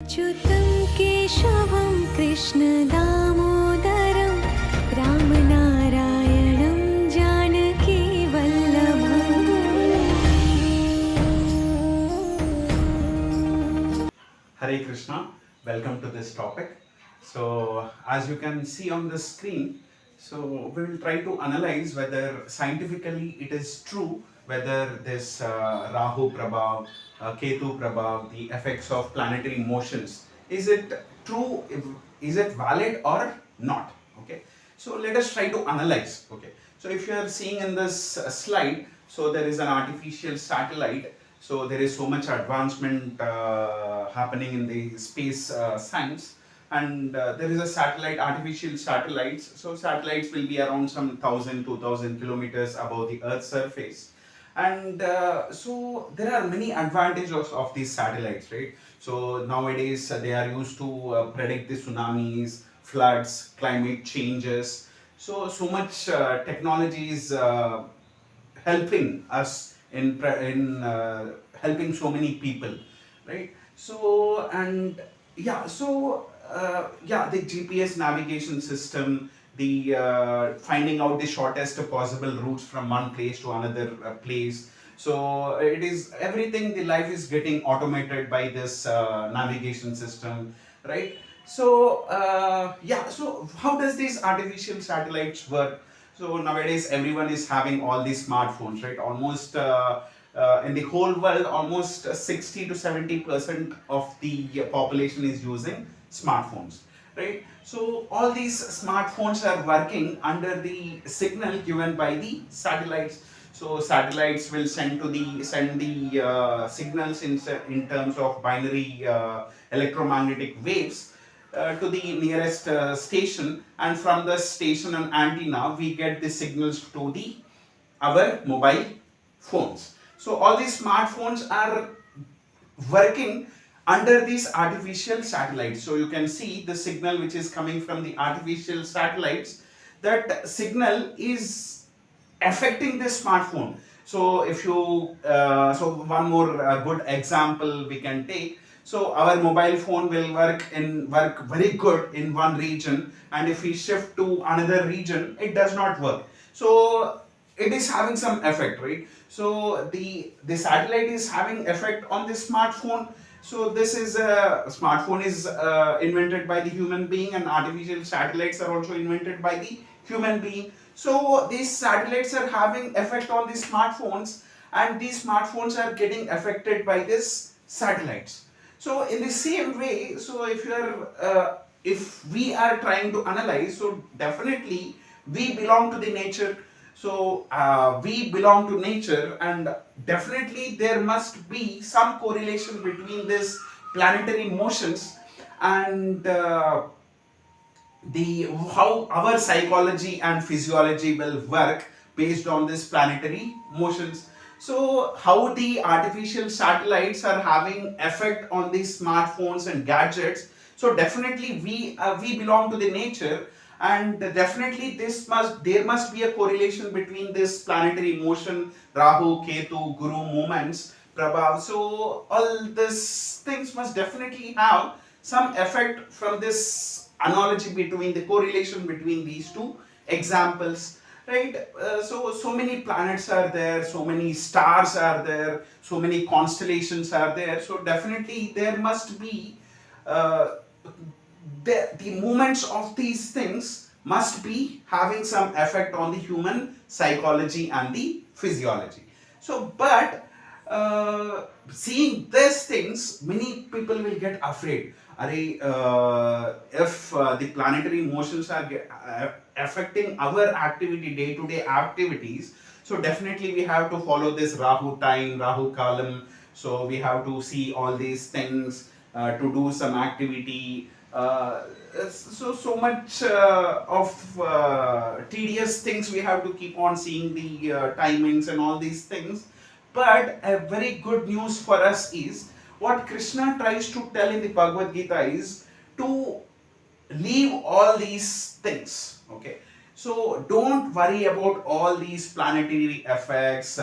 च्युतं केशवं कृष्णदामोदरं रामनारायणं जानकीवल्लभम्. Hare Krishna, welcome to this topic. So, as you can see on the screen, so we will try to analyze whether scientifically it is true whether this Rahu Prabhav, Ketu Prabhav, the effects of planetary motions, is it true, is it valid or not? Okay, so let us try to analyze. Okay, so if you are seeing in this slide, so there is an artificial satellite. So there is so much advancement happening in the space science, and there is a satellite, artificial satellites. So satellites will be around some 1,000 to 2,000 kilometers above the Earth's surface, and so there are many advantages of these satellites, right? So nowadays they are used to predict the tsunamis, floods, climate changes. So much technology is helping us in helping so many people, right? So and yeah, so yeah, the GPS navigation system, the finding out the shortest possible routes from one place to another place. So it is everything. The life is getting automated by this navigation system, right? So yeah, so how does these artificial satellites work? So nowadays everyone is having all these smartphones, right? Almost in the whole world, almost 60 to 70% of the population is using smartphones, right? So all these smartphones are working under the signal given by the satellites. So satellites will send the signals in terms of binary electromagnetic waves to the nearest station, and from the station and antenna we get the signals to the our mobile phones. So all these smartphones are working under these artificial satellites. So you can see the signal which is coming from the artificial satellites, that signal is affecting the smartphone. So if you so one more good example we can take. So our mobile phone will work very good in one region, and if we shift to another region it does not work. So it is having some effect, right? So the satellite is having effect on the smartphone. So this is a smartphone is invented by the human being, and artificial satellites are also invented by the human being. So these satellites are having effect on the smartphones, and these smartphones are getting affected by these satellites. So in the same way, so if we are trying to analyze, so definitely we belong to the nature. So we belong to nature, and definitely there must be some correlation between this planetary motions and the how our psychology and physiology will work based on this planetary motions. So how the artificial satellites are having effect on these smartphones and gadgets. So definitely we belong to the nature, and definitely there must be a correlation between this planetary motion, Rahu, Ketu, Guru movements, Prabhav. So all these things must definitely have some effect from this analogy between the correlation between these two examples, right? So many planets are there, so many stars are there, so many constellations are there. So definitely there must be uh, the movements of these things must be having some effect on the human psychology and the physiology. So but seeing these things, many people will get afraid. If the planetary motions are affecting our activity, day-to-day activities, so definitely we have to follow this Rahu time, Rahu column. So we have to see all these things to do some activity. So much of tedious things we have to keep on seeing the timings and all these things. But a very good news for us is what Krishna tries to tell in the Bhagavad Gita is to leave all these things. Okay, so don't worry about all these planetary effects,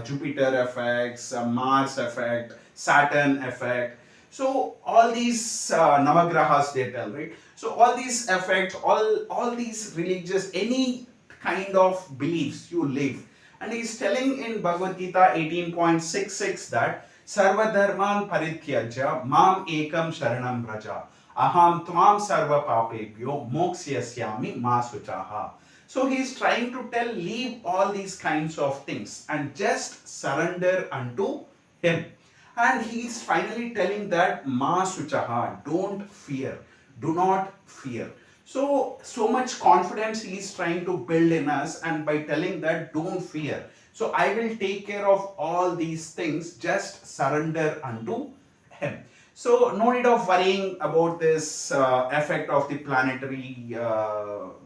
Jupiter effects, Mars effect, Saturn effect. So all these navagrahas they tell, right? So all these effects, all these religious, any kind of beliefs you live, and he's telling in Bhagavad Gita 18.66 that Sarva Dharman Parityajya Mam Ekam Sharanam Braja Aham Tvam Sarva Papebhyo Mokshyasyami Ma Suchaha. So he is trying to tell, leave all these kinds of things and just surrender unto him. And he is finally telling that Ma Suchaha, don't fear, do not fear. So much confidence he is trying to build in us, and by telling that don't fear. So I will take care of all these things, just surrender unto him. So no need of worrying about this effect of the planetary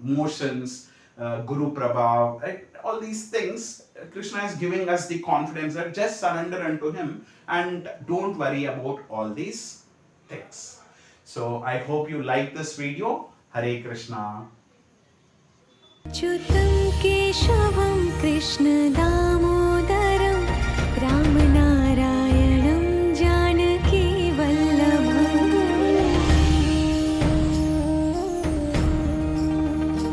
motions, Guru Prabhav, right? All these things, Krishna is giving us the confidence that just surrender unto him and don't worry about all these things. So I hope you like this video. Hare Krishna. च्युतं केशवं कृष्णदामोदरं